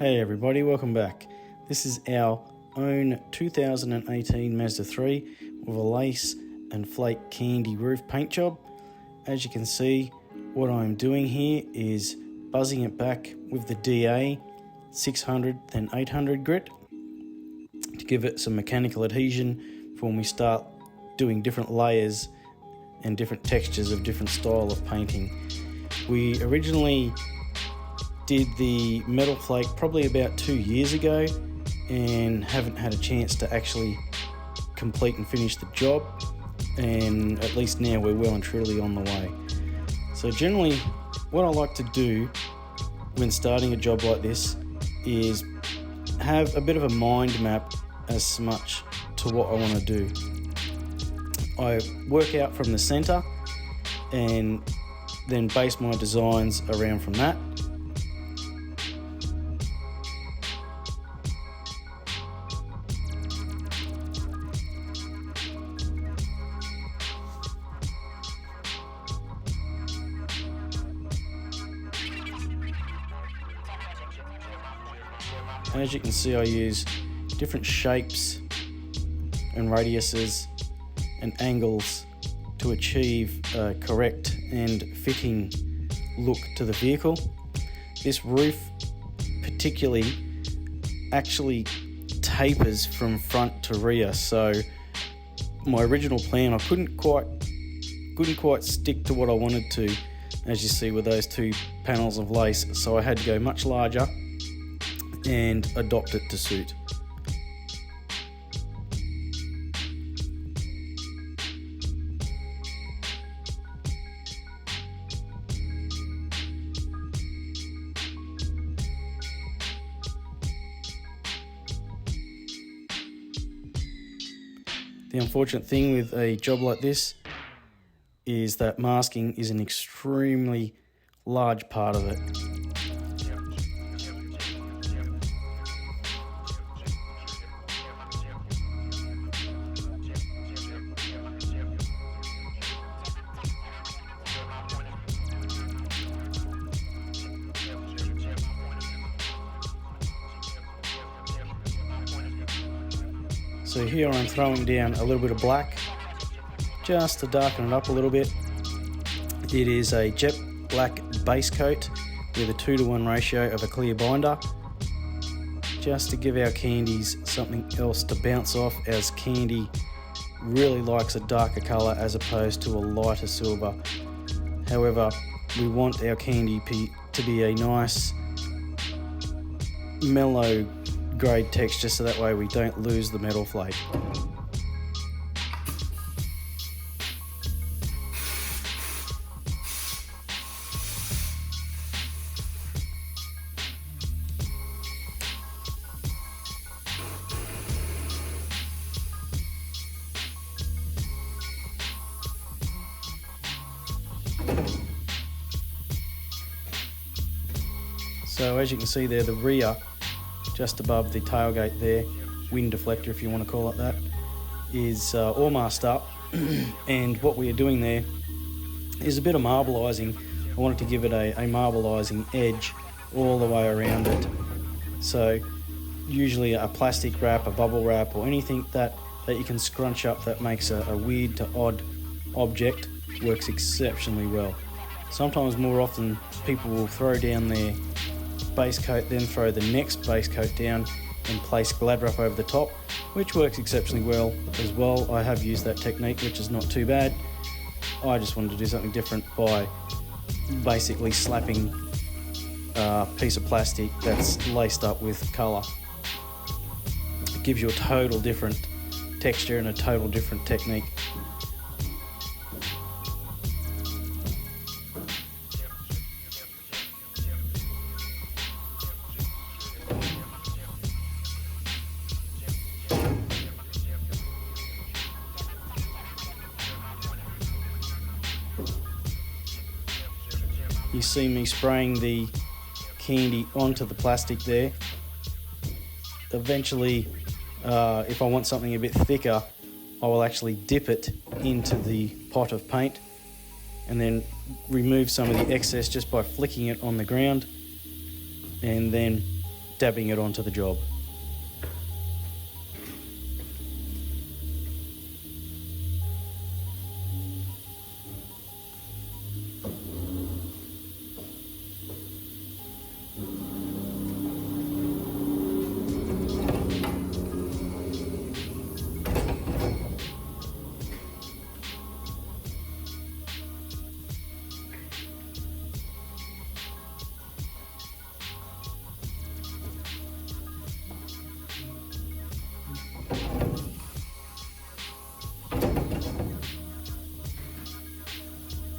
Hey everybody, welcome back. This is our own 2018 Mazda 3 with a lace and flake candy roof paint job. As you can see, what I'm doing here is buzzing it back with the DA 600 then 800 grit to give it some mechanical adhesion for when we start doing different layers and different textures of different style of painting. We originally did the metal flake probably about 2 years ago and haven't had a chance to actually complete and finish the job, and at least now we're well and truly on the way. So generally what I like to do when starting a job like this is have a bit of a mind map as much to what I want to do. I work out from the center and then base my designs around from that. As you can see, I use different shapes and radiuses and angles to achieve a correct and fitting look to the vehicle. This roof particularly actually tapers from front to rear, so my original plan I couldn't quite stick to what I wanted to, as you see with those two panels of lace, so I had to go much larger and adopt it to suit. The unfortunate thing with a job like this is that masking is an extremely large part of it. So here I'm throwing down a little bit of black just to darken it up a little bit. It is a jet black base coat with a 2-to-1 ratio of a clear binder, just to give our candies something else to bounce off, as candy really likes a darker colour as opposed to a lighter silver. However, we want our candy to be a nice mellow grade texture, so that way we don't lose the metal flake. So as you can see there, the rear, just above the tailgate there, wind deflector if you want to call it that, is all masked up. And what we are doing there is a bit of marbleising. I wanted to give it a marbleising edge all the way around it. So usually a plastic wrap, a bubble wrap, or anything that you can scrunch up that makes a weird to odd object works exceptionally well. Sometimes, more often, people will throw down their base coat, then throw the next base coat down and place glad wrap over the top, which works exceptionally well as well. I have used that technique, which is not too bad. I just wanted to do something different by basically slapping a piece of plastic that's laced up with colour. It gives you a total different texture and a total different technique. You see me spraying the candy onto the plastic there. Eventually, if I want something a bit thicker, I will actually dip it into the pot of paint and then remove some of the excess just by flicking it on the ground, and then dabbing it onto the job.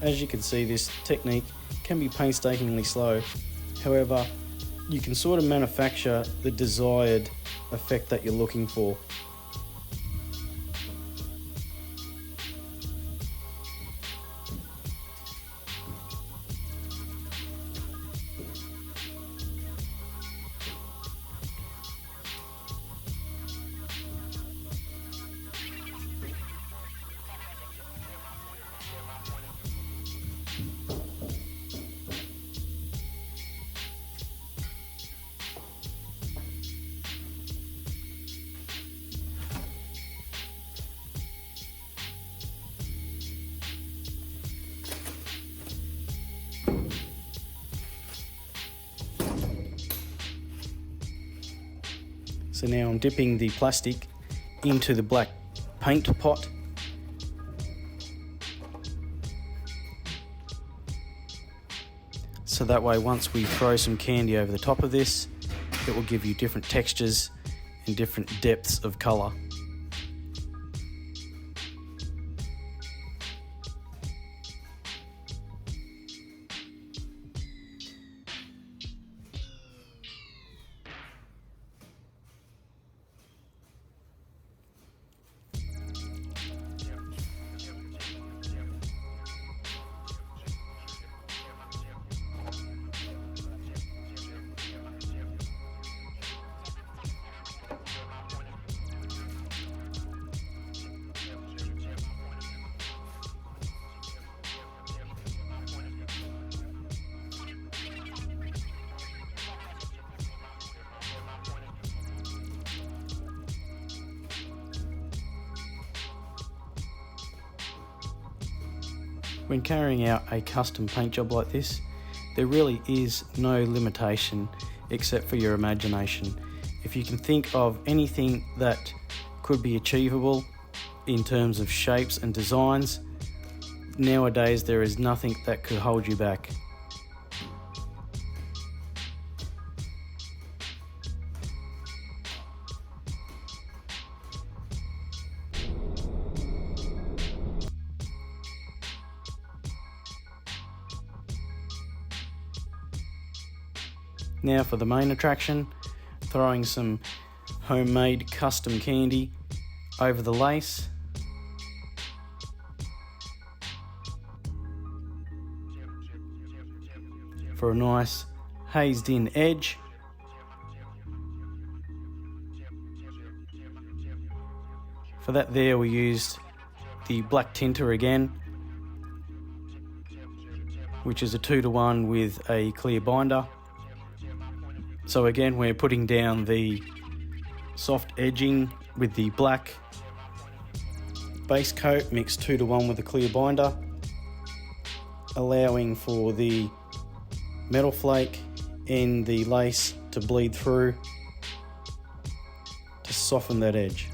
As you can see, this technique can be painstakingly slow. However, you can sort of manufacture the desired effect that you're looking for. So now I'm dipping the plastic into the black paint pot. So that way, once we throw some candy over the top of this, it will give you different textures and different depths of colour. When carrying out a custom paint job like this, there really is no limitation except for your imagination. If you can think of anything that could be achievable in terms of shapes and designs, nowadays there is nothing that could hold you back. Now for the main attraction, throwing some homemade custom candy over the lace. For a nice hazed in edge. For that there we used the black tinter again, which is a 2-to-1 with a clear binder. So again, we're putting down the soft edging with the black base coat mixed 2-to-1 with a clear binder, allowing for the metal flake and the lace to bleed through to soften that edge.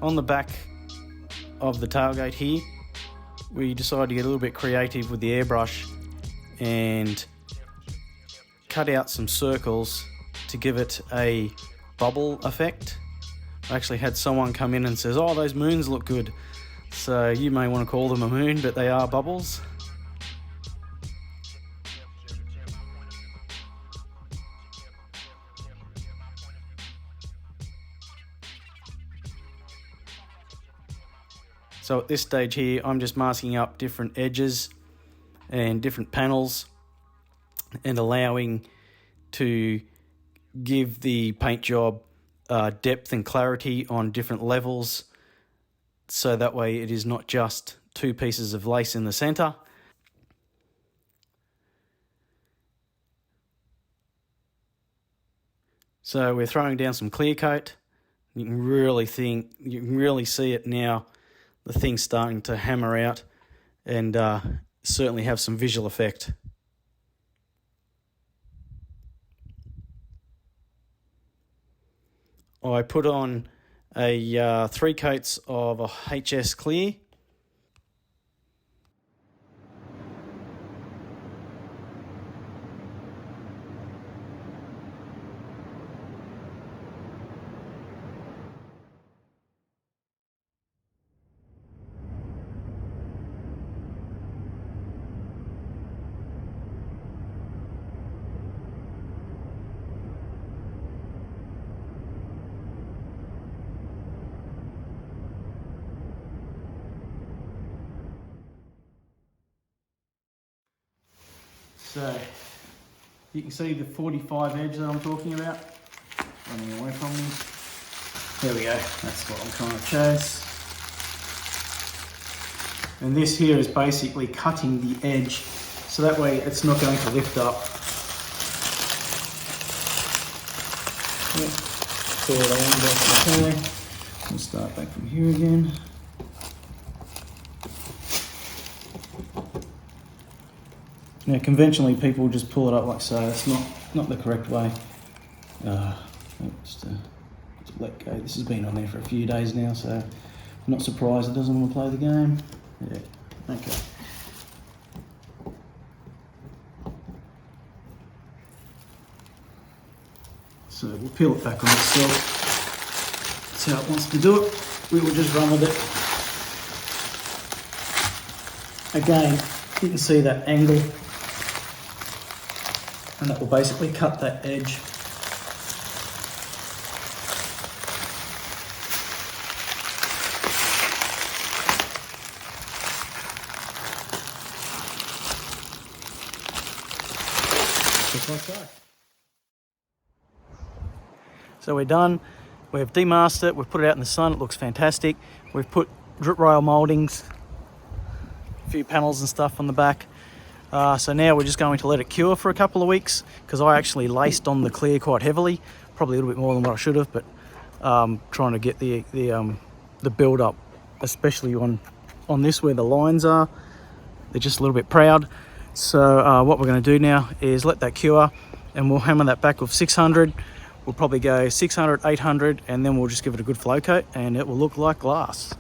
On the back of the tailgate here, we decided to get a little bit creative with the airbrush and cut out some circles to give it a bubble effect. I actually had someone come in and says, "Oh, those moons look good." So you may want to call them a moon, but they are bubbles. So at this stage here, I'm just masking up different edges and different panels and allowing to give the paint job depth and clarity on different levels, so that way it is not just 2 pieces of lace in the centre. So we're throwing down some clear coat. You can really see it now. The thing's starting to hammer out and certainly have some visual effect. I put on a 3 coats of a HS clear. So you can see the 45 edge that I'm talking about running away from me. There we go, that's what I'm trying to chase. And this here is basically cutting the edge, so that way it's not going to lift up. Yep. Pull it on back to the okay. We'll start back from here again. Now conventionally people just pull it up like so. That's not the correct way. Just let go. This has been on there for a few days now, so I'm not surprised it doesn't want to play the game. Yeah, okay. So we'll peel it back on itself. That's how it wants to do it. We will just run with it. Again, you can see that angle, and that will basically cut that edge. Just like so. So we're done. We've demasked it, we've put it out in the sun, it looks fantastic. We've put drip rail mouldings, a few panels and stuff on the back. So now we're just going to let it cure for a couple of weeks, because I actually laced on the clear quite heavily, probably a little bit more than what I should have, but trying to get the build up, especially on this where the lines are. They're just a little bit proud. So what we're going to do now is let that cure, and we'll hammer that back with 600. We'll probably go 600, 800, and then we'll just give it a good flow coat, and it will look like glass.